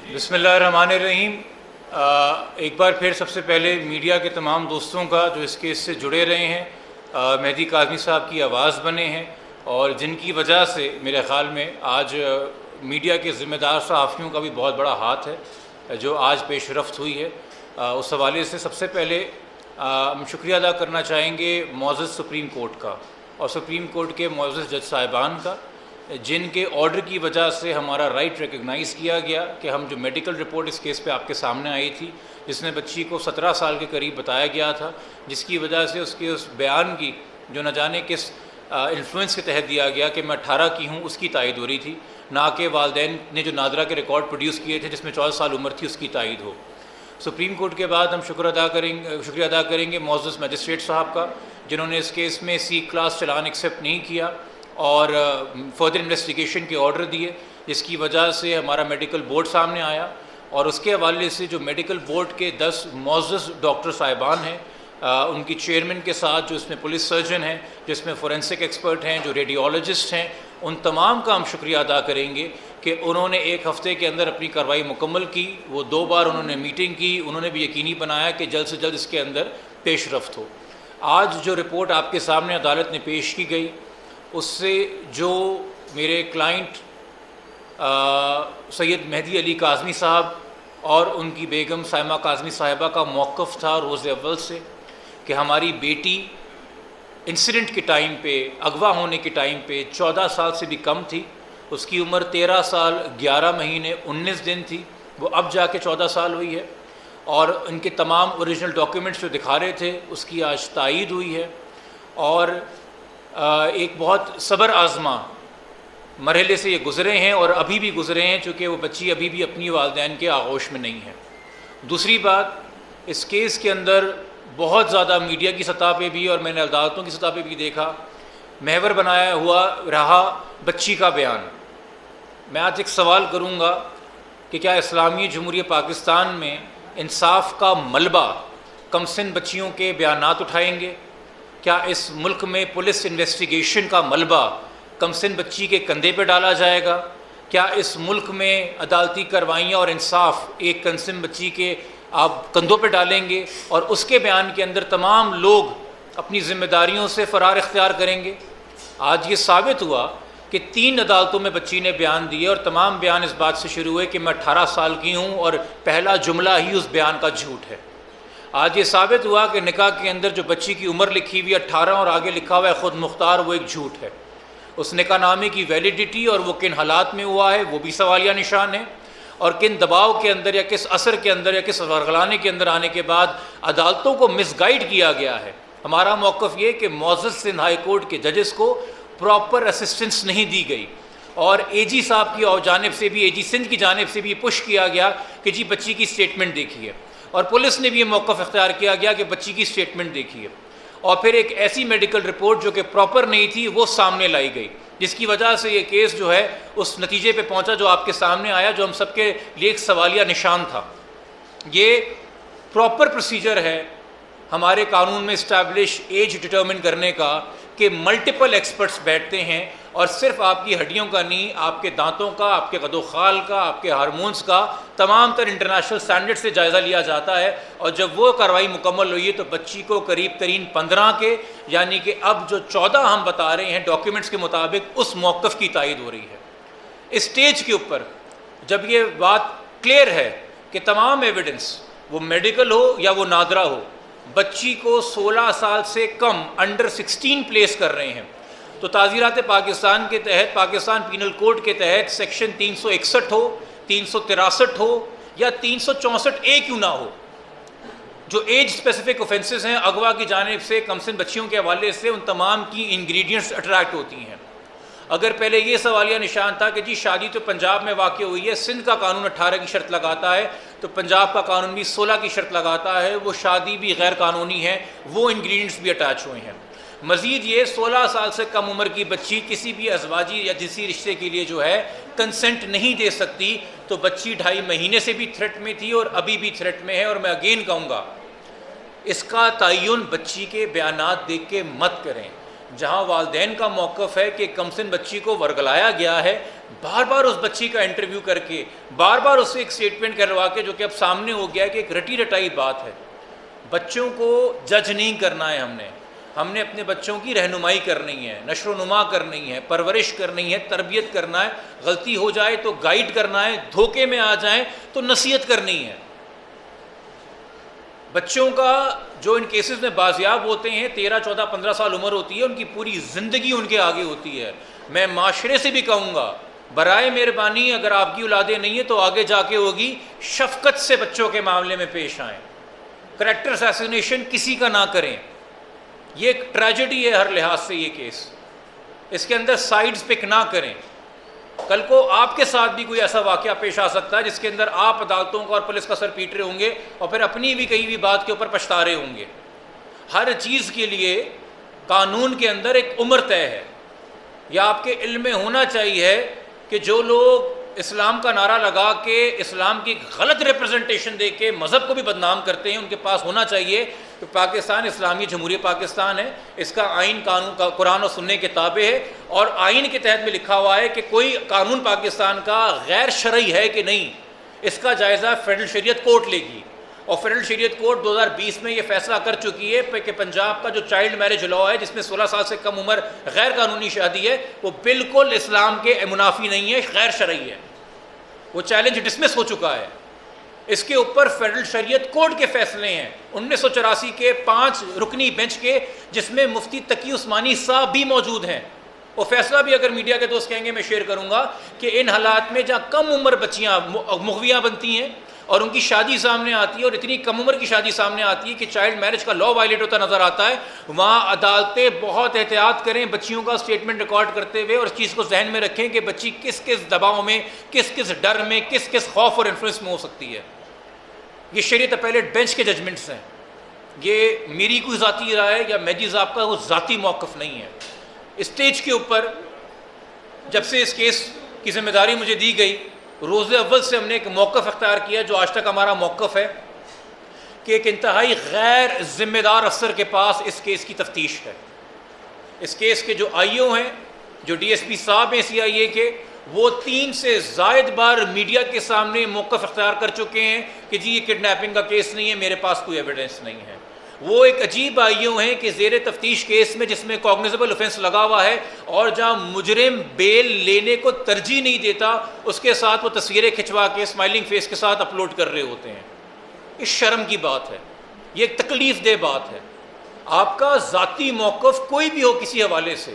بسم اللہ الرحمن الرحیم۔ ایک بار پھر سب سے پہلے میڈیا کے تمام دوستوں کا جو اس کیس سے جڑے رہے ہیں، مہدی کاظمی صاحب کی آواز بنے ہیں اور جن کی وجہ سے میرے خیال میں آج میڈیا کے ذمہ دار صحافیوں کا بھی بہت بڑا ہاتھ ہے جو آج پیش رفت ہوئی ہے، اس حوالے سے سب سے پہلے ہم شکریہ ادا کرنا چاہیں گے معزز سپریم کورٹ کا اور سپریم کورٹ کے معزز جج صاحبان کا، جن کے آرڈر کی وجہ سے ہمارا رائٹ ریکگنائز کیا گیا کہ ہم جو میڈیکل رپورٹ اس کیس پہ آپ کے سامنے آئی تھی، جس میں بچی کو 17 سال کے قریب بتایا گیا تھا، جس کی وجہ سے اس بیان کی جو نہ جانے کس انفلوئنس کے تحت دیا گیا کہ میں 18 کی ہوں، اس کی تائید ہو رہی تھی، نہ کہ والدین نے جو نادرہ کے ریکارڈ پروڈیوس کیے تھے جس میں 14 سال عمر تھی اس کی تائید ہو۔ سپریم کورٹ کے بعد ہم شکریہ ادا کریں گے معزز میجسٹریٹ صاحب کا، جنہوں نے اس کیس میں سی کلاس چلان ایکسیپٹ نہیں کیا اور فردر انویسٹیگیشن کے آرڈر دیے، جس کی وجہ سے ہمارا میڈیکل بورڈ سامنے آیا اور اس کے حوالے سے جو میڈیکل بورڈ کے 10 معزز ڈاکٹر صاحبان ہیں، ان کی چیئرمین کے ساتھ جو اس میں پولیس سرجن ہیں، جس میں فورینسک ایکسپرٹ ہیں، جو ریڈیولوجسٹ ہیں، ان تمام کا ہم شکریہ ادا کریں گے کہ انہوں نے ایک ہفتے کے اندر اپنی کارروائی مکمل کی۔ وہ 2 بار انہوں نے میٹنگ کی، انہوں نے بھی یقینی بنایا کہ جلد سے جلد اس کے اندر پیش رفت ہو۔ آج جو رپورٹ آپ کے سامنے عدالت نے پیش کی گئی، اس سے جو میرے کلائنٹ سید مہدی علی کاظمی صاحب اور ان کی بیگم سائمہ کاظمی صاحبہ کا موقف تھا روز اول سے کہ ہماری بیٹی انسیڈنٹ کے ٹائم پہ، اغوا ہونے کے ٹائم پہ 14 سال سے بھی کم تھی، اس کی عمر 13 سال 11 مہینے 19 دن تھی، وہ اب جا کے 14 سال ہوئی ہے، اور ان کے تمام اوریجنل ڈاکیومنٹس جو دکھا رہے تھے اس کی آج تائید ہوئی ہے، اور ایک بہت صبر آزما مرحلے سے یہ گزرے ہیں اور ابھی بھی گزرے ہیں، چونکہ وہ بچی ابھی بھی اپنی والدین کے آغوش میں نہیں ہے۔ دوسری بات، اس کیس کے اندر بہت زیادہ میڈیا کی سطح پہ بھی اور میں نے عدالتوں کی سطح پہ بھی دیکھا، محور بنایا ہوا رہا بچی کا بیان۔ میں آج ایک سوال کروں گا کہ کیا اسلامی جمہوریہ پاکستان میں انصاف کا ملبہ کم سن بچیوں کے بیانات اٹھائیں گے؟ کیا اس ملک میں پولیس انویسٹیگیشن کا ملبہ کم سن بچی کے کندھے پہ ڈالا جائے گا؟ کیا اس ملک میں عدالتی کارروائیاں اور انصاف ایک کم سن بچی کے آپ کندھوں پہ ڈالیں گے اور اس کے بیان کے اندر تمام لوگ اپنی ذمہ داریوں سے فرار اختیار کریں گے؟ آج یہ ثابت ہوا کہ 3 عدالتوں میں بچی نے بیان دیے اور تمام بیان اس بات سے شروع ہوئے کہ میں 18 سال کی ہوں، اور پہلا جملہ ہی اس بیان کا جھوٹ ہے۔ آج یہ ثابت ہوا کہ نکاح کے اندر جو بچی کی عمر لکھی ہوئی 18 اور آگے لکھا ہوا ہے خود مختار، وہ ایک جھوٹ ہے۔ اس نکاح نامے کی ویلیڈیٹی اور وہ کن حالات میں ہوا ہے وہ بھی سوالیہ نشان ہے، اور کن دباؤ کے اندر یا کس اثر کے اندر یا کس ورغلانے کے اندر آنے کے بعد عدالتوں کو مس گائیڈ کیا گیا ہے۔ ہمارا موقف یہ کہ معزز سندھ ہائی کورٹ کے ججز کو پراپر اسسٹنس نہیں دی گئی، اور اے جی صاحب کی جانب سے بھی، اے جی سندھ کی جانب سے بھی پش کیا گیا کہ جی بچی کی سٹیٹمنٹ دیکھیے، اور پولیس نے بھی یہ موقف اختیار کیا گیا کہ بچی کی سٹیٹمنٹ دیکھیے، اور پھر ایک ایسی میڈیکل رپورٹ جو کہ پراپر نہیں تھی وہ سامنے لائی گئی، جس کی وجہ سے یہ کیس جو ہے اس نتیجے پہ پہنچا جو آپ کے سامنے آیا، جو ہم سب کے لیے ایک سوالیہ نشان تھا۔ یہ پراپر پروسیجر ہے ہمارے قانون میں اسٹیبلش ایج ڈٹرمن کرنے کا کہ ملٹیپل ایکسپرٹس بیٹھتے ہیں اور صرف آپ کی ہڈیوں کا نہیں، آپ کے دانتوں کا، آپ کے قد و خال کا، آپ کے ہارمونز کا، تمام تر انٹرنیشنل سٹینڈرڈ سے جائزہ لیا جاتا ہے، اور جب وہ کارروائی مکمل ہوئی ہے تو بچی کو قریب ترین 15 کے، یعنی کہ اب جو 14 ہم بتا رہے ہیں ڈاکیومنٹس کے مطابق، اس موقف کی تائید ہو رہی ہے۔ اسٹیج کے اوپر جب یہ بات کلیئر ہے کہ تمام ایویڈنس، وہ میڈیکل ہو یا وہ نادرہ ہو، بچی کو 16 سال سے کم انڈر 16 پلیس کر رہے ہیں، تو تعزیرات پاکستان کے تحت، پاکستان پینل کوڈ کے تحت سیکشن 361 ہو، 363 ہو یا 364 کیوں نہ ہو، جو ایج اسپیسیفک اوفینسز ہیں اغوا کی جانب سے کم سن بچیوں کے حوالے سے، ان تمام کی انگریڈینٹس اٹریکٹ ہوتی ہیں۔ اگر پہلے یہ سوالیہ نشان تھا کہ جی شادی تو پنجاب میں واقع ہوئی ہے، سندھ کا قانون 18 کی شرط لگاتا ہے، تو پنجاب کا قانون بھی 16 کی شرط لگاتا ہے، وہ شادی بھی غیر قانونی ہے، وہ انگریڈینٹس بھی اٹیچ ہوئے ہیں۔ مزید یہ 16 سال سے کم عمر کی بچی کسی بھی ازواجی یا جنسی رشتے کے لیے جو ہے کنسنٹ نہیں دے سکتی، تو بچی 2.5 مہینے سے بھی تھریٹ میں تھی اور ابھی بھی تھریٹ میں ہے، اور میں اگین کہوں گا اس کا تعین بچی کے بیانات دیکھ کے مت کریں۔ جہاں والدین کا موقف ہے کہ کم سن بچی کو ورگلایا گیا ہے، بار بار اس بچی کا انٹرویو کر کے، بار بار اس سے ایک اسٹیٹمنٹ کروا کے، جو کہ اب سامنے ہو گیا کہ ایک رٹی رٹائی بات ہے. بچوں کو جج نہیں کرنا ہے ہم نے اپنے بچوں کی رہنمائی کرنی ہے، نشر و نما کرنی ہے، پرورش کرنی ہے، تربیت کرنا ہے. غلطی ہو جائے تو گائیڈ کرنا ہے، دھوکے میں آ جائیں تو نصیحت کرنی ہے. بچوں کا جو ان کیسز میں بازیاب ہوتے ہیں 13 14 15 سال عمر ہوتی ہے، ان کی پوری زندگی ان کے آگے ہوتی ہے. میں معاشرے سے بھی کہوں گا، برائے مہربانی اگر آپ کی اولادیں نہیں ہیں تو آگے جا کے ہوگی، شفقت سے بچوں کے معاملے میں پیش آئیں. کریکٹر اسیسینیشن کسی کا نہ کریں. یہ ایک ٹریجڈی ہے ہر لحاظ سے یہ کیس. اس کے اندر سائیڈز پک نہ کریں. کل کو آپ کے ساتھ بھی کوئی ایسا واقعہ پیش آ سکتا ہے جس کے اندر آپ عدالتوں کا اور پولیس کا سر پیٹ رہے ہوں گے اور پھر اپنی بھی کہیں بھی بات کے اوپر پچھتا رہے ہوں گے. ہر چیز کے لیے قانون کے اندر ایک عمر طے ہے. یہ آپ کے علم میں ہونا چاہیے کہ جو لوگ اسلام کا نعرہ لگا کے اسلام کی غلط ریپرزنٹیشن دے کے مذہب کو بھی بدنام کرتے ہیں، ان کے پاس ہونا چاہیے کہ پاکستان اسلامی جمہوریہ پاکستان ہے، اس کا آئین قانون کا قرآن و سننے کے تابع ہے، اور آئین کے تحت میں لکھا ہوا ہے کہ کوئی قانون پاکستان کا غیر شرعی ہے کہ نہیں، اس کا جائزہ فیڈرل شریعت کورٹ لے گی. اور فیڈرل شریعت کورٹ 2020 میں یہ فیصلہ کر چکی ہے کہ پنجاب کا جو چائلڈ میرج لاء ہے، جس میں 16 سال سے کم عمر غیر قانونی شادی ہے، وہ بالکل اسلام کے منافی نہیں ہے، غیر شرعی ہے. وہ چیلنج ڈسمس ہو چکا ہے. اس کے اوپر فیڈرل شریعت کورٹ کے فیصلے ہیں 1984 کے 5 رکنی بینچ کے، جس میں مفتی تقی عثمانی صاحب بھی موجود ہیں. وہ فیصلہ بھی اگر میڈیا کے دوست کہیں گے میں شیئر کروں گا کہ ان حالات میں جہاں کم عمر بچیاں مغویاں بنتی ہیں اور ان کی شادی سامنے آتی ہے، اور اتنی کم عمر کی شادی سامنے آتی ہے کہ چائلڈ میرج کا لاء وائلیٹ ہوتا نظر آتا ہے، وہاں عدالتیں بہت احتیاط کریں بچیوں کا اسٹیٹمنٹ ریکارڈ کرتے ہوئے، اور اس چیز کو ذہن میں رکھیں کہ بچی کس کس دباؤ میں، کس کس ڈر میں، کس کس خوف اور انفلوئنس میں ہو سکتی ہے. یہ شریعت اپیلیٹ بینچ کے ججمنٹس ہیں. یہ میری کوئی ذاتی رائے یا مہدی صاحب کا وہ ذاتی موقف نہیں ہے. اسٹیج کے اوپر جب سے اس کیس کی ذمہ داری مجھے دی گئی، روز اول سے ہم نے ایک موقف اختیار کیا جو آج تک ہمارا موقف ہے کہ ایک انتہائی غیر ذمہ دار افسر کے پاس اس کیس کی تفتیش ہے. اس کیس کے جو آئی او ہیں، جو ڈی ایس پی صاحب ہیں سی آئی اے کے، وہ 3 سے زائد بار میڈیا کے سامنے موقف اختیار کر چکے ہیں کہ جی یہ کڈنیپنگ کا کیس نہیں ہے، میرے پاس کوئی ایویڈنس نہیں ہے. وہ ایک عجیب آئی او ہیں کہ زیر تفتیش کیس میں جس میں کوگنیزیبل اوفینس لگا ہوا ہے، اور جہاں مجرم بیل لینے کو ترجیح نہیں دیتا، اس کے ساتھ وہ تصویریں کھنچوا کے اسمائلنگ فیس کے ساتھ اپلوڈ کر رہے ہوتے ہیں. یہ شرم کی بات ہے، یہ ایک تکلیف دہ بات ہے. آپ کا ذاتی موقف کوئی بھی ہو کسی حوالے سے،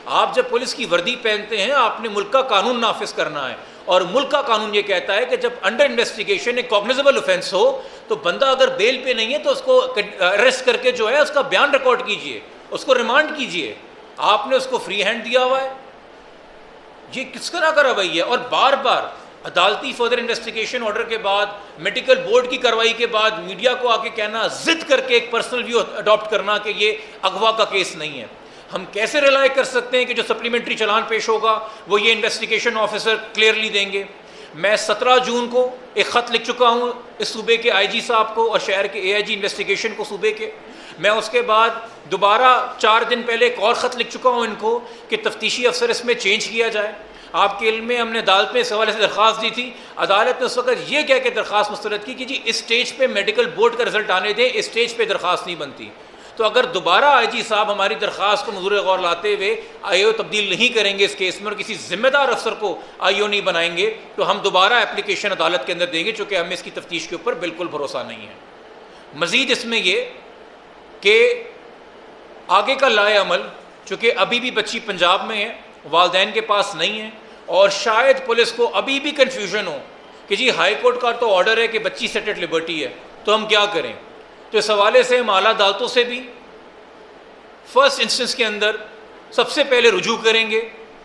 آپ جب پولیس کی وردی پہنتے ہیں آپ نے ملک کا قانون نافذ کرنا ہے، اور ملک کا قانون یہ کہتا ہے کہ جب انڈر انویسٹیگیشن ایک کوگنیزیبل اوفینس ہو تو بندہ اگر بیل پہ نہیں ہے تو اس کو اریسٹ کر کے جو ہے اس کا بیان ریکارڈ کیجئے، اس کو ریمانڈ کیجئے. آپ نے اس کو فری ہینڈ دیا ہوا ہے. یہ کس طرح کا رویہ ہے؟ اور بار بار عدالتی فردر انویسٹیگیشن آرڈر کے بعد، میڈیکل بورڈ کی کارروائی کے بعد میڈیا کو آ کے کہنا، ضد کر کے ایک پرسنل ویو اڈاپٹ کرنا کہ یہ اغوا کا کیس نہیں ہے. ہم کیسے ریلائی کر سکتے ہیں کہ جو سپلیمنٹری چلان پیش ہوگا وہ یہ انویسٹیگیشن آفیسر کلیئرلی دیں گے؟ میں 17 جون کو ایک خط لکھ چکا ہوں اس صوبے کے آئی جی صاحب کو اور شہر کے اے آئی جی انویسٹیگیشن کو صوبے کے. میں اس کے بعد دوبارہ 4 دن پہلے ایک اور خط لکھ چکا ہوں ان کو کہ تفتیشی افسر اس میں چینج کیا جائے. آپ کے علم میں ہم نے عدالت میں اس حوالے سے درخواست دی تھی. عدالت نے اس وقت یہ کہہ کے درخواست مسترد کی کہ جی اس اسٹیج پہ میڈیکل بورڈ کا رزلٹ آنے دیں، اس اسٹیج پہ درخواست نہیں بنتی. تو اگر دوبارہ آئی جی صاحب ہماری درخواست کو منظور غور لاتے ہوئے آئی او تبدیل نہیں کریں گے اس کیس میں اور کسی ذمہ دار افسر کو آئی او نہیں بنائیں گے تو ہم دوبارہ اپلیکیشن عدالت کے اندر دیں گے، چونکہ ہمیں اس کی تفتیش کے اوپر بالکل بھروسہ نہیں ہے. مزید اس میں یہ کہ آگے کا لائے عمل، چونکہ ابھی بھی بچی پنجاب میں ہے، والدین کے پاس نہیں ہے، اور شاید پولیس کو ابھی بھی کنفیوژن ہو کہ جی ہائی کورٹ کا تو آرڈر ہے کہ بچی سیٹ ایٹ لبرٹی ہے تو ہم کیا کریں. تو اس حوالے سے ہم اعلیٰ عدالتوں سے بھی فرسٹ انسٹنس کے اندر سب سے پہلے رجوع کریں گے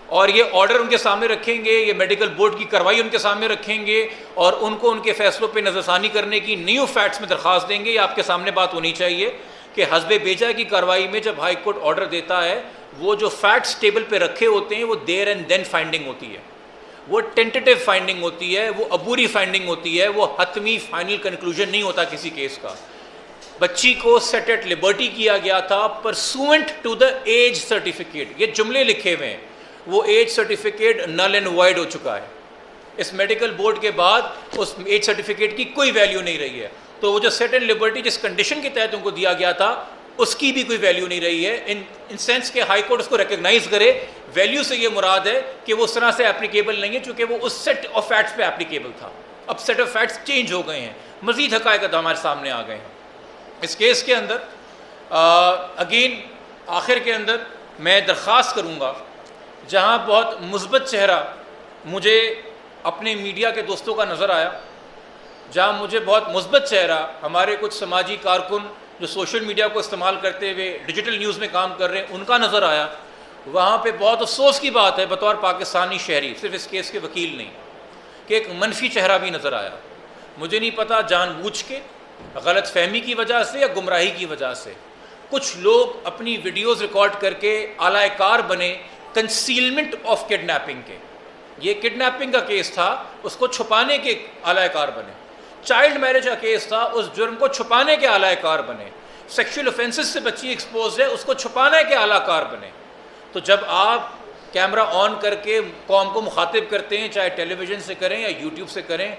اور یہ آرڈر ان کے سامنے رکھیں گے، یہ میڈیکل بورڈ کی کارروائی ان کے سامنے رکھیں گے اور ان کو ان کے فیصلوں پہ نظر ثانی کرنے کی نیو فیکٹس میں درخواست دیں گے. یہ آپ کے سامنے بات ہونی چاہیے کہ حسب بیجا کی کارروائی میں جب ہائی کورٹ آرڈر دیتا ہے وہ جو فیکٹس ٹیبل پہ رکھے ہوتے ہیں وہ دیر اینڈ دین فائنڈنگ ہوتی ہے، وہ ٹینٹیٹیو فائنڈنگ ہوتی ہے، وہ عبوری فائنڈنگ ہوتی ہے، وہ حتمی فائنل کنکلوژن نہیں ہوتا کسی کیس کا. بچی کو سیٹ ایٹ لبرٹی کیا گیا تھا pursuant to the age certificate. یہ جملے لکھے ہوئے ہیں وہ age certificate null and void ہو چکا ہے. اس میڈیکل بورڈ کے بعد اس ایج سرٹیفکیٹ کی کوئی ویلیو نہیں رہی ہے. تو وہ جو سیٹ اینڈ لبرٹی جس کنڈیشن کے تحت ان کو دیا گیا تھا اس کی بھی کوئی ویلیو نہیں رہی ہے. ان سینس کہ ہائی کورٹ اس کو ریکگنائز کرے. ویلیو سے یہ مراد ہے کہ وہ اس طرح سے اپلیکیبل نہیں ہے چونکہ وہ اس سیٹ آف فیکٹس پہ اپلیکیبل تھا. اب سیٹ آف فیکٹس چینج ہو گئے ہیں, مزید حقائق ہمارے سامنے آ گئے ہیں. اس کیس کے اندر اگین آخر کے اندر میں درخواست کروں گا, جہاں بہت مثبت چہرہ مجھے اپنے میڈیا کے دوستوں کا نظر آیا, جہاں مجھے بہت مثبت چہرہ ہمارے کچھ سماجی کارکن جو سوشل میڈیا کو استعمال کرتے ہوئے ڈیجیٹل نیوز میں کام کر رہے ہیں ان کا نظر آیا, وہاں پہ بہت افسوس کی بات ہے بطور پاکستانی شہری, صرف اس کیس کے وکیل نہیں, کہ ایک منفی چہرہ بھی نظر آیا. مجھے نہیں پتا جان بوجھ کے, غلط فہمی کی وجہ سے یا گمراہی کی وجہ سے کچھ لوگ اپنی ویڈیوز ریکارڈ کر کے اعلی کار بنے کنسیلمنٹ آف کڈنیپنگ کے. یہ کڈنیپنگ کا کیس تھا, اس کو چھپانے کے اعلی کار بنے. چائلڈ میرج کا کیس تھا, اس جرم کو چھپانے کے اعلی کار بنے. سیکشول offenses سے بچی ایکسپوز ہے, اس کو چھپانے کے اعلی کار بنے. تو جب آپ کیمرہ آن کر کے قوم کو مخاطب کرتے ہیں, چاہے ٹیلی ویژن سے کریں یا یوٹیوب سے کریں,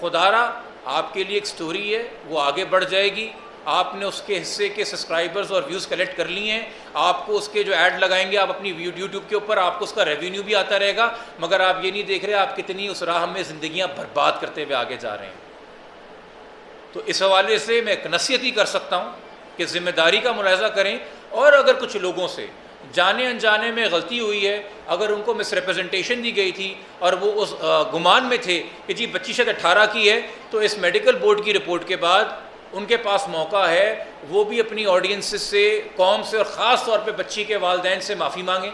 خدا را آپ کے لیے ایک سٹوری ہے, وہ آگے بڑھ جائے گی. آپ نے اس کے حصے کے سبسکرائبرز اور ویوز کلیکٹ کر لیے ہیں, آپ کو اس کے جو ایڈ لگائیں گے آپ اپنی یوٹیوب کے اوپر, آپ کو اس کا ریونیو بھی آتا رہے گا, مگر آپ یہ نہیں دیکھ رہے آپ کتنی اس راہ میں زندگیاں برباد کرتے ہوئے آگے جا رہے ہیں. تو اس حوالے سے میں ایک نصیحت ہی کر سکتا ہوں کہ ذمہ داری کا ملاحظہ کریں, اور اگر کچھ لوگوں سے جانے انجانے میں غلطی ہوئی ہے, اگر ان کو مس ریپرزنٹیشن دی گئی تھی اور وہ اس گمان میں تھے کہ جی بچی شاید 18 کی ہے, تو اس میڈیکل بورڈ کی رپورٹ کے بعد ان کے پاس موقع ہے وہ بھی اپنی آڈینس سے, قوم سے, اور خاص طور پہ بچی کے والدین سے معافی مانگیں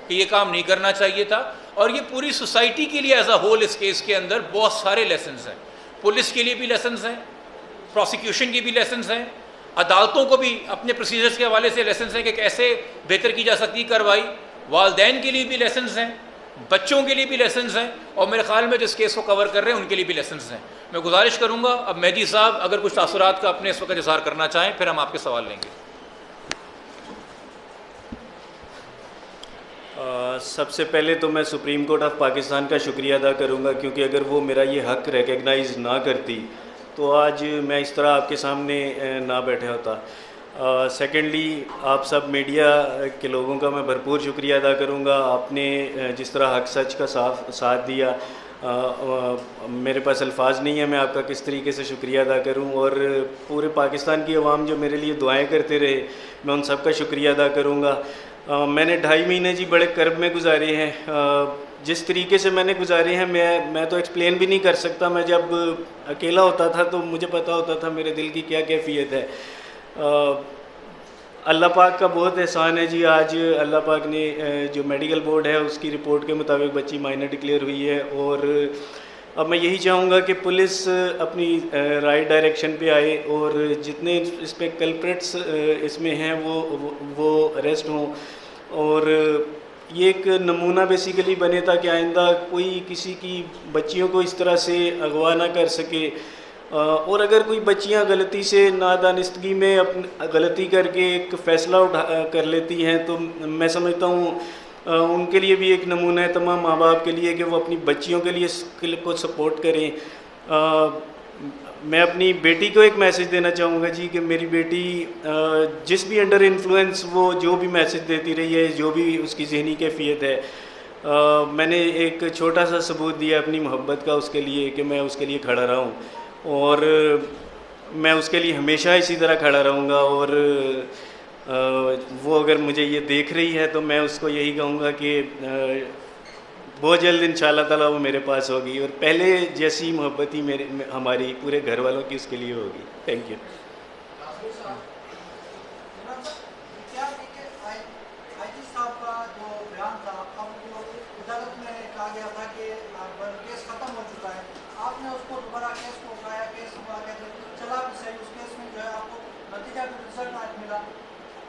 کہ یہ کام نہیں کرنا چاہیے تھا. اور یہ پوری سوسائٹی کے لیے ایز اے ہول اس کیس کے اندر بہت سارے لیسنز ہیں. پولیس کے لیے بھی لیسنز ہیں, پروسیکیوشن کی بھی لیسنز ہیں, عدالتوں کو بھی اپنے پروسیجرز کے حوالے سے لیسنز ہیں کہ کیسے بہتر کی جا سکتی کارروائی, والدین کے لیے بھی لیسنز ہیں, بچوں کے لیے بھی لیسنز ہیں, اور میرے خیال میں جس کیس کو کور کر رہے ہیں ان کے لیے بھی لیسنز ہیں. میں گزارش کروں گا اب مہدی صاحب اگر کچھ تاثرات کا اپنے اس وقت اظہار کرنا چاہیں, پھر ہم آپ کے سوال لیں گے. سب سے پہلے تو میں سپریم کورٹ آف پاکستان کا شکریہ ادا کروں گا, کیونکہ اگر وہ میرا یہ حق ریکگنائز نہ کرتی تو آج میں اس طرح آپ کے سامنے نہ بیٹھا ہوتا. سیکنڈلی آپ سب میڈیا کے لوگوں کا میں بھرپور شکریہ ادا کروں گا. آپ نے جس طرح حق سچ کا ساتھ دیا, میرے پاس الفاظ نہیں ہے میں آپ کا کس طریقے سے شکریہ ادا کروں. اور پورے پاکستان کی عوام جو میرے لیے دعائیں کرتے رہے, میں ان سب کا شکریہ ادا کروں گا. میں نے 2.5 مہینے جی بڑے کرب میں گزارے ہیں. جس طریقے سے میں نے گزارے ہیں میں تو ایکسپلین بھی نہیں کر سکتا. میں جب اکیلا ہوتا تھا تو مجھے پتہ ہوتا تھا میرے دل کی کیا کیفیت ہے. اللہ پاک کا بہت احسان ہے جی. آج اللہ پاک نے جو میڈیکل بورڈ ہے اس کی رپورٹ کے مطابق بچی مائنر ڈکلیئر ہوئی ہے. اور اب میں یہی چاہوں گا کہ پولیس اپنی رائٹ ڈائریکشن پہ آئے اور جتنے اس پہ کلپریٹس اس میں ہیں وہ اریسٹ ہوں, اور یہ ایک نمونہ بیسیکلی بنے تاکہ آئندہ کوئی کسی کی بچیوں کو اس طرح سے اغوا نہ کر سکے. اور اگر کوئی بچیاں غلطی سے نادانستگی میں غلطی کر کے ایک فیصلہ کر لیتی ہیں تو میں سمجھتا ہوں ان کے لیے بھی ایک نمونہ ہے تمام ماں باپ کے لیے کہ وہ اپنی بچیوں کے لیے کو سپورٹ کریں. میں اپنی بیٹی کو ایک میسیج دینا چاہوں گا جی کہ میری بیٹی جس بھی انڈر انفلوئنس وہ جو بھی میسیج دیتی رہی ہے, جو بھی اس کی ذہنی کیفیت ہے, میں نے ایک چھوٹا سا ثبوت دیا اپنی محبت کا اس کے لیے کہ میں اس کے لیے کھڑا رہا ہوں, اور میں اس کے لیے ہمیشہ اسی طرح کھڑا رہوں گا. اور وہ اگر مجھے یہ دیکھ رہی ہے تو میں اس کو یہی کہوں گا کہ بہت جلد انشاءاللہ تعالیٰ وہ میرے پاس ہوگی, اور پہلے جیسی محبت ہی ہماری پورے گھر والوں کی اس کے لیے ہوگی. Thank you.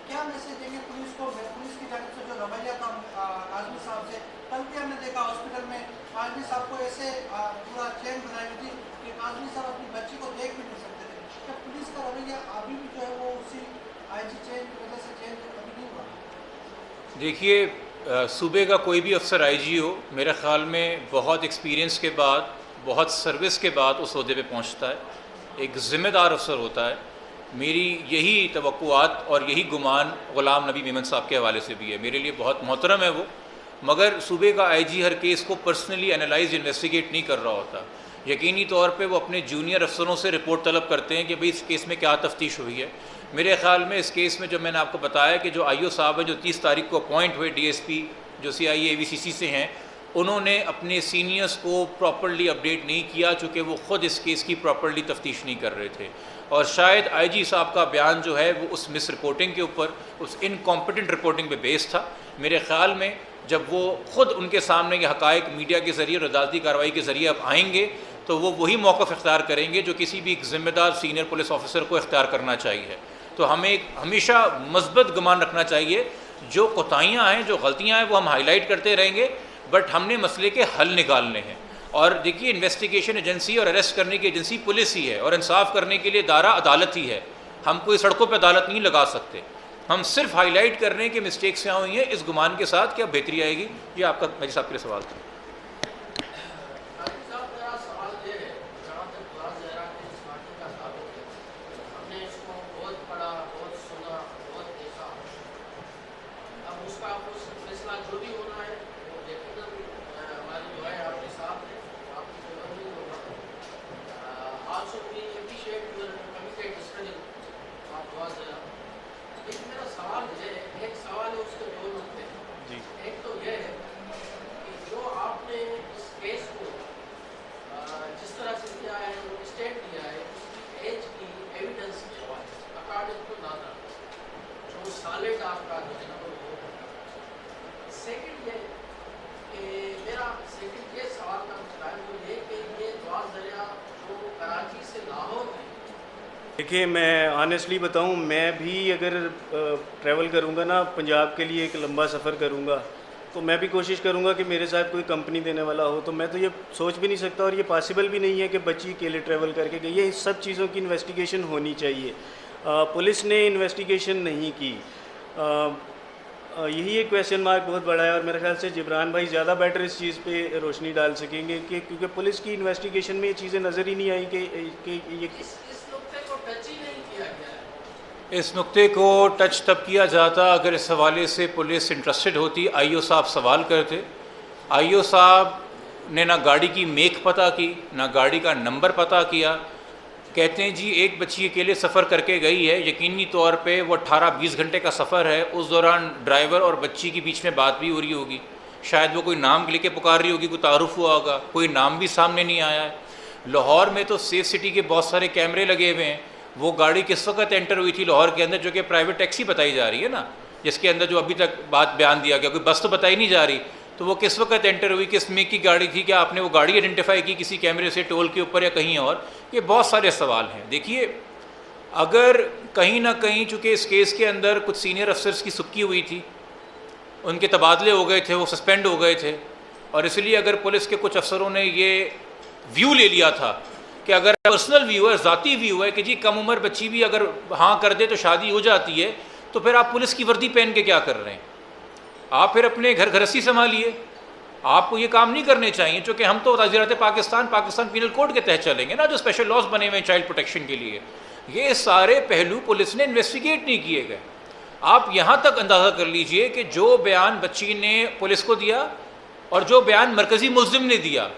کیا میسج دیں گے پولیس کو, پولیس کی جانب سے جو رویہ تھا کاظمی صاحب سے, کل بھی ہم نے دیکھا ہاسپٹل میں کاظمی صاحب کو ایسے پورا چین بنائی ہوئی تھی کہ کاظمی صاحب اپنی بچی کو دیکھ بھی نہیں سکتے تھے. کیا پولیس کا رویہ ابھی بھی جو ہے وہ اسی آئی جی چین کی وجہ سے چینج ابھی نہیں ہوا؟ دیکھیے صوبے کا کوئی بھی افسر آئی جی ہو میرے خیال میں بہت ایکسپیرینس کے بعد بہت سروس کے بعد اس عہدے پہ پہنچتا ہے، ایک ذمہ دار افسر ہوتا ہے۔ میری یہی توقعات اور یہی گمان غلام نبی میمن صاحب کے حوالے سے بھی ہے، میرے لیے بہت محترم ہے وہ، مگر صوبے کا آئی جی ہر کیس کو پرسنلی انالائز انویسٹیگیٹ نہیں کر رہا ہوتا، یقینی طور پہ وہ اپنے جونیئر افسروں سے رپورٹ طلب کرتے ہیں کہ بھئی اس کیس میں کیا تفتیش ہوئی ہے۔ میرے خیال میں اس کیس میں جو میں نے آپ کو بتایا کہ جو آئی او صاحب ہیں جو 30 تاریخ کو اپوائنٹ ہوئے ڈی ایس پی جو سی آئی اے وی سی سی سے ہیں، انہوں نے اپنے سینئرز کو پراپرلی اپڈیٹ نہیں کیا چونکہ وہ خود اس کیس کی پراپرلی تفتیش نہیں کر رہے تھے، اور شاید آئی جی صاحب کا بیان جو ہے وہ اس مس رپورٹنگ کے اوپر، اس انکمپیٹنٹ رپورٹنگ پہ بیس تھا۔ میرے خیال میں جب وہ خود ان کے سامنے یہ حقائق میڈیا کے ذریعے اور عدالتی کارروائی کے ذریعے اب آئیں گے تو وہ وہی موقف اختیار کریں گے جو کسی بھی ایک ذمہ دار سینئر پولیس آفیسر کو اختیار کرنا چاہیے۔ تو ہمیں ہمیشہ مثبت گمان رکھنا چاہیے، جو کوتاہیاں ہیں جو غلطیاں ہیں وہ ہم ہائی لائٹ کرتے رہیں گے، بٹ ہم نے مسئلے کے حل نکالنے ہیں۔ اور دیکھیے انویسٹیگیشن ایجنسی اور اریسٹ کرنے کی ایجنسی پولیس ہی ہے، اور انصاف کرنے کے لیے ادارہ عدالت ہی ہے، ہم کوئی سڑکوں پہ عدالت نہیں لگا سکتے، ہم صرف ہائی لائٹ کر رہے ہیں کہ مسٹیکس یہاں ہوئی ہیں اس گمان کے ساتھ کہ اب بہتری آئے گی۔ یہ آپ کا میری صاحب کے لیے سوال تھا۔ دیکھیے میں آنیسٹلی بتاؤں، میں بھی اگر ٹریول کروں گا نا پنجاب کے لیے ایک لمبا سفر کروں گا تو میں بھی کوشش کروں گا کہ میرے ساتھ کوئی کمپنی دینے والا ہو، تو میں تو یہ سوچ بھی نہیں سکتا اور یہ پاسبل بھی نہیں ہے کہ بچی اکیلے ٹریول کر کے گئی ہے۔ اس سب چیزوں کی انویسٹیگیشن ہونی چاہیے، پولیس نے انویسٹیگیشن نہیں کی، یہی ایک کویسچن مارک بہت بڑا ہے، اور میرے خیال سے جبران بھائی زیادہ بیٹر اس چیز پہ روشنی ڈال سکیں گے کہ کیونکہ پولیس کی انویسٹیگیشن میں یہ چیزیں نظر ہی نہیں آئیں کہ یہ اس نقطے کو ٹچ تب کیا جاتا اگر اس حوالے سے پولیس انٹرسٹڈ ہوتی۔ آئی او صاحب سوال کرتے، آئی او صاحب نے نہ گاڑی کی میک پتہ کی نہ گاڑی کا نمبر پتہ کیا، کہتے ہیں جی ایک بچی اکیلے سفر کر کے گئی ہے، یقینی طور پہ وہ 18-20 گھنٹے کا سفر ہے، اس دوران ڈرائیور اور بچی کے بیچ میں بات بھی ہو رہی ہوگی، شاید وہ کوئی نام لے کے پکار رہی ہوگی، کوئی تعارف ہوا ہوگا، کوئی نام بھی سامنے نہیں آیا ہے۔ لاہور میں تو سیف سٹی کے بہت سارے کیمرے لگے ہوئے ہیں، وہ گاڑی کس وقت انٹر ہوئی تھی لاہور کے اندر، جو کہ پرائیویٹ ٹیکسی بتائی جا رہی ہے نا، جس کے اندر جو ابھی تک بات بیان دیا گیا، کوئی بس تو بتائی نہیں جا رہی، تو وہ کس وقت انٹر ہوئی، کس میک کی گاڑی تھی، کیا آپ نے وہ گاڑی آئیڈینٹیفائی کی کسی کیمرے سے ٹول کے اوپر یا کہیں اور؟ یہ بہت سارے سوال ہیں۔ دیکھیے اگر کہیں نہ کہیں چونکہ اس کیس کے اندر کچھ سینئر افسرز کی سکی ہوئی تھی، ان کے تبادلے ہو گئے تھے، وہ سسپینڈ ہو گئے تھے، اور اس لیے اگر پولیس کے کچھ افسروں نے یہ ویو لے لیا تھا کہ اگر پرسنل ویو ہے، ذاتی ویو ہے کہ جی کم عمر بچی بھی اگر ہاں کر دے تو شادی ہو جاتی ہے، تو پھر آپ پولیس کی وردی پہن کے کیا کر رہے ہیں؟ آپ پھر اپنے گھر گھرستی سنبھالیے، آپ کو یہ کام نہیں کرنے چاہیے، چونکہ ہم تو تعزیرات پاکستان پینل کوڈ کے تحت چلیں گے نا، جو اسپیشل لاز بنے ہوئے ہیں چائلڈ پروٹیکشن کے لیے۔ یہ سارے پہلو پولیس نے انویسٹیگیٹ نہیں کیے گئے۔ آپ یہاں تک اندازہ کر لیجئے کہ جو بیان بچی نے پولیس کو دیا اور جو بیان مرکزی ملزم نے دیا،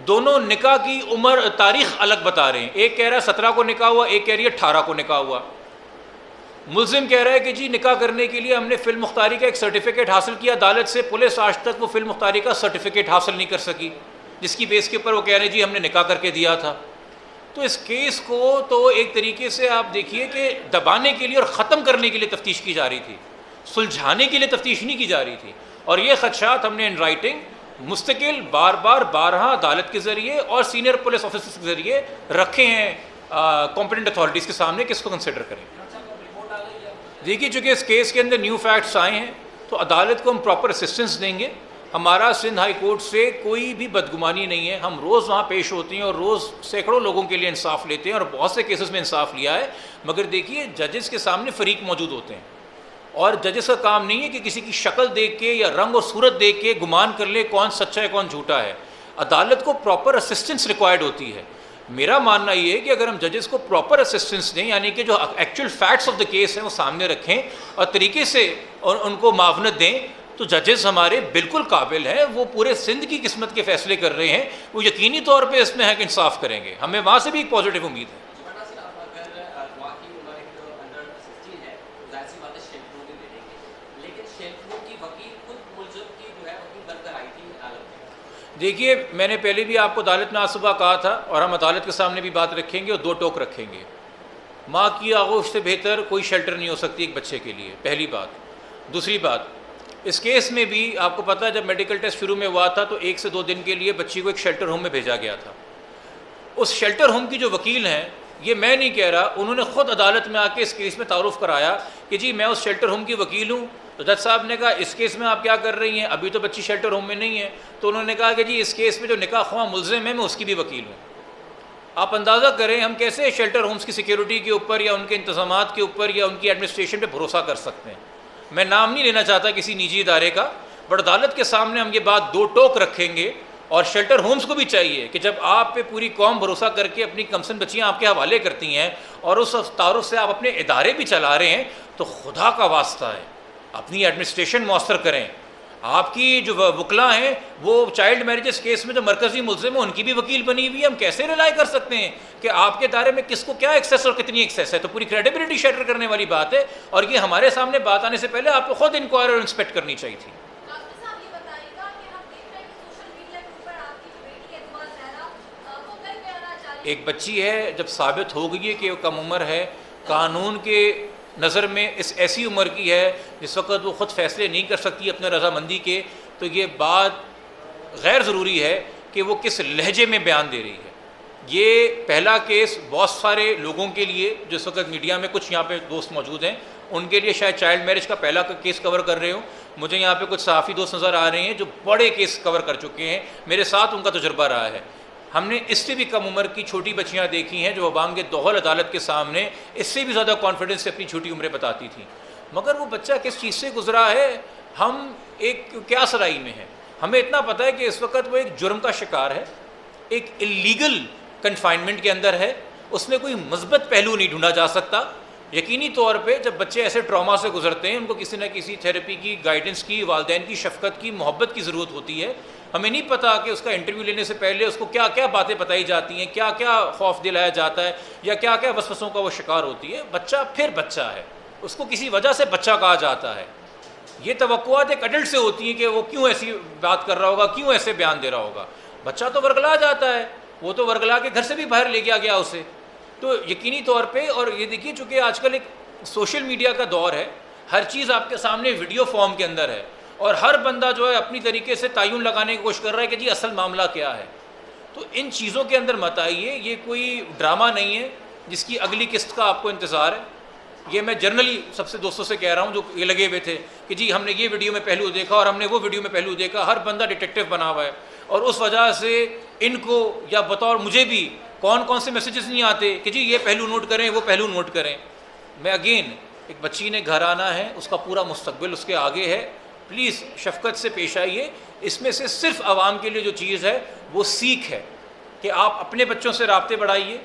دونوں نکاح کی عمر تاریخ الگ بتا رہے ہیں، ایک کہہ رہا ہے 17 کو نکاح ہوا، ایک کہہ رہی ہے 18 کو نکاح ہوا۔ ملزم کہہ رہا ہے کہ جی نکاح کرنے کے لیے ہم نے فی المختاری کا ایک سرٹیفکیٹ حاصل کیا عدالت سے، پولیس آج تک وہ فی المختاری کا سرٹیفکیٹ حاصل نہیں کر سکی، جس کی بیس کے اوپر وہ کہہ رہے ہیں جی ہم نے نکاح کر کے دیا تھا۔ تو اس کیس کو تو ایک طریقے سے آپ دیکھیے کہ دبانے کے لیے اور ختم کرنے کے لیے تفتیش کی جا رہی تھی، سلجھانے کے لیے تفتیش نہیں کی جا رہی تھی، اور یہ خدشات ہم نے ان رائٹنگ مستقل بارہا عدالت کے ذریعے اور سینئر پولیس آفیسرز کے ذریعے رکھے ہیں کمپیٹنٹ اتھارٹیز کے سامنے کہ اس کو کنسیڈر کریں۔ دیکھیے چونکہ اس کیس کے اندر نیو فیکٹس آئے ہیں تو عدالت کو ہم پراپر اسسٹنس دیں گے۔ ہمارا سندھ ہائی کورٹ سے کوئی بھی بدگمانی نہیں ہے، ہم روز وہاں پیش ہوتے ہیں اور روز سینکڑوں لوگوں کے لیے انصاف لیتے ہیں اور بہت سے کیسز میں انصاف لیا ہے، مگر دیکھیے ججز کے سامنے فریق موجود ہوتے ہیں، اور ججز کا کام نہیں ہے کہ کسی کی شکل دیکھ کے یا رنگ اور صورت دیکھ کے گمان کر لے کون سچا ہے کون جھوٹا ہے. عدالت کو پراپر اسسٹنس ریکوائرڈ ہوتی ہے. میرا ماننا یہ ہے کہ اگر ہم ججز کو پراپر اسسٹنس دیں, یعنی کہ جو actual facts of the case ہیں وہ سامنے رکھیں اور طریقے سے ان کو معاونت دیں, تو ججز ہمارے بالکل قابل ہیں. وہ پورے سندھ کی قسمت کے فیصلے کر رہے ہیں, وہ یقینی طور پہ اس میں حق انصاف کریں گے. ہمیں وہاں سے بھی ایک پازیٹیو امید ہے. دیکھیے, میں نے پہلے بھی آپ کو عدالت میں آج صبح کہا تھا, اور ہم عدالت کے سامنے بھی بات رکھیں گے اور 2 ٹوک رکھیں گے. ماں کی آغوش سے بہتر کوئی شیلٹر نہیں ہو سکتی ایک بچے کے لیے, پہلی بات. دوسری بات, اس کیس میں بھی آپ کو پتہ ہے جب میڈیکل ٹیسٹ شروع میں ہوا تھا تو 1 سے 2 دن کے لیے بچی کو ایک شیلٹر ہوم میں بھیجا گیا تھا. اس شیلٹر ہوم کی جو وکیل ہیں, یہ میں نہیں کہہ رہا, انہوں نے خود عدالت میں آ کے اس کیس میں تعارف کرایا کہ جی میں اس شیلٹر ہوم کی وکیل ہوں. تو جج صاحب نے کہا اس کیس میں آپ کیا کر رہی ہیں, ابھی تو بچی شیلٹر ہوم میں نہیں ہے. تو انہوں نے کہا کہ جی اس کیس میں جو نکاح خواہ ملزم ہے میں اس کی بھی وکیل ہوں. آپ اندازہ کریں ہم کیسے شیلٹر ہومز کی سیکیورٹی کے اوپر یا ان کے انتظامات کے اوپر یا ان کی ایڈمنسٹریشن پہ بھروسہ کر سکتے ہیں. میں نام نہیں لینا چاہتا کسی نجی ادارے کا, بٹ عدالت کے سامنے ہم یہ بات 2 ٹوک رکھیں گے. اور شیلٹر ہومز کو بھی چاہیے کہ جب آپ پہ پوری قوم بھروسہ کر کے اپنی کمسن بچیاں آپ کے حوالے کرتی ہیں اور اس تعارف سے آپ اپنے ادارے بھی چلا رہے ہیں, تو خدا کا واسطہ ہے اپنی ایڈمنسٹریشن مؤثر کریں. آپ کی جو وکلاء ہیں وہ چائلڈ میرجز کیس میں جو مرکزی ملزم ہیں ان کی بھی وکیل بنی ہوئی ہے. ہم کیسے ریلائی کر سکتے ہیں کہ آپ کے ادارے میں کس کو کیا ایکسیس اور کتنی ایکسیس ہے؟ تو پوری کریڈیبلٹی شیٹر کرنے والی بات ہے, اور یہ ہمارے سامنے بات آنے سے پہلے آپ کو خود انکوائر اور انسپیکٹ کرنی چاہیے تھی. ایک بچی ہے, جب ثابت ہو گئی ہے کہ وہ کم عمر ہے, قانون کے نظر میں اس ایسی عمر کی ہے جس وقت وہ خود فیصلے نہیں کر سکتی اپنے رضامندی کے, تو یہ بات غیر ضروری ہے کہ وہ کس لہجے میں بیان دے رہی ہے. یہ پہلا کیس بہت سارے لوگوں کے لیے جو اس وقت میڈیا میں کچھ یہاں پہ دوست موجود ہیں ان کے لیے شاید چائلڈ میرج کا پہلا کیس کور کر رہے ہوں. مجھے یہاں پہ کچھ صحافی دوست نظر آ رہے ہیں جو بڑے کیس کور کر چکے ہیں, میرے ساتھ ان کا تجربہ رہا ہے. ہم نے اس سے بھی کم عمر کی چھوٹی بچیاں دیکھی ہیں جو عوام کے دخل عدالت کے سامنے اس سے بھی زیادہ کانفیڈنس سے اپنی چھوٹی عمریں بتاتی تھیں, مگر وہ بچہ کس چیز سے گزرا ہے ہم ایک کیا سرائی میں ہیں. ہمیں اتنا پتہ ہے کہ اس وقت وہ ایک جرم کا شکار ہے, ایک اللیگل کنفائنمنٹ کے اندر ہے, اس میں کوئی مثبت پہلو نہیں ڈھونڈا جا سکتا. یقینی طور پہ جب بچے ایسے ٹراما سے گزرتے ہیں ان کو کسی نہ کسی تھیراپی کی, گائیڈنس کی, والدین کی شفقت کی, محبت کی ضرورت ہوتی ہے. ہمیں نہیں پتہ کہ اس کا انٹرویو لینے سے پہلے اس کو کیا کیا باتیں بتائی جاتی ہیں, کیا کیا خوف دلایا جاتا ہے, یا کیا کیا وسوسوں کا وہ شکار ہوتی ہے. بچہ پھر بچہ ہے, اس کو کسی وجہ سے بچہ کہا جاتا ہے. یہ توقعات ایک ایڈلٹ سے ہوتی ہیں کہ وہ کیوں ایسی بات کر رہا ہوگا, کیوں ایسے بیان دے رہا ہوگا. بچہ تو ورگلا جاتا ہے, وہ تو ورگلا کے گھر سے بھی باہر لے گیا اسے. تو یقینی طور پہ, اور یہ دیکھیے چونکہ آج کل ایک سوشل میڈیا کا دور ہے, ہر چیز آپ کے سامنے ویڈیو فارم کے اندر ہے, اور ہر بندہ جو ہے اپنی طریقے سے تعین لگانے کی کوشش کر رہا ہے کہ جی اصل معاملہ کیا ہے. تو ان چیزوں کے اندر مت آئیے, یہ کوئی ڈرامہ نہیں ہے جس کی اگلی قسط کا آپ کو انتظار ہے. یہ میں جرنلی سب سے دوستوں سے کہہ رہا ہوں جو یہ لگے ہوئے تھے کہ جی ہم نے یہ ویڈیو میں پہلو دیکھا اور ہم نے وہ ویڈیو میں پہلو دیکھا. ہر بندہ ڈیٹیکٹیو بنا ہوا ہے, اور اس وجہ سے ان کو یا بطور مجھے بھی کون سے میسیجز نہیں آتے کہ جی یہ پہلو نوٹ کریں, وہ پہلو نوٹ کریں. میں اگین, ایک بچی نے گھر آنا ہے, اس کا پورا مستقبل اس کے آگے ہے, پلیز شفقت سے پیش آئیے. اس میں سے صرف عوام کے لیے جو چیز ہے وہ سیکھ ہے کہ آپ اپنے بچوں سے رابطے بڑھائیے.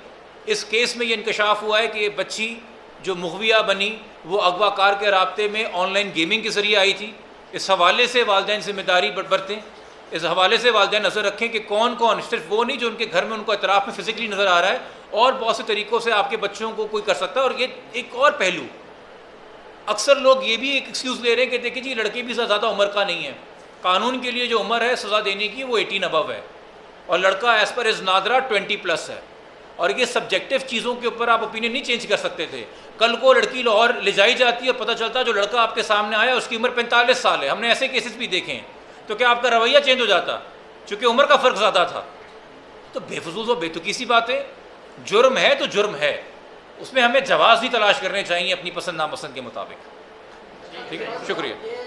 اس کیس میں یہ انکشاف ہوا ہے کہ یہ بچی جو مغویہ بنی وہ اغوا کار کے رابطے میں آن لائن گیمنگ کے ذریعے آئی تھی. اس حوالے سے والدین ذمہ داری برتیں, اس حوالے سے والدین نظر رکھیں کہ کون صرف وہ نہیں جو ان کے گھر میں ان کو اطراف میں فزیکلی نظر آ رہا ہے, اور بہت سے طریقوں سے آپ کے بچوں کو کوئی کر سکتا ہے. اور یہ ایک اور پہلو, اکثر لوگ یہ بھی ایک ایکسکیوز لے رہے ہیں کہ دیکھیں جی لڑکے بھی زیادہ عمر کا نہیں ہے, قانون کے لیے جو عمر ہے سزا دینے کی وہ 18 ابو ہے, اور لڑکا ایز پر از نادرا 20+ ہے. اور یہ سبجیکٹیو چیزوں کے اوپر آپ اوپینین نہیں چینج کر سکتے تھے. کل کو لڑکی لاہور لے جائی جاتی ہے اور پتہ چلتا ہے جو لڑکا آپ کے سامنے آیا اس کی عمر 45 سال ہے. ہم نے ایسے کیسز بھی دیکھے ہیں. تو کیا آپ کا رویہ چینج ہو جاتا چونکہ عمر کا فرق زیادہ تھا؟ تو بے فضول و بے تکی سی باتیں. جرم ہے تو جرم ہے, اس میں ہمیں جواز بھی تلاش کرنے چاہیے اپنی پسند ناپسند کے مطابق. ٹھیک ہے, شکریہ.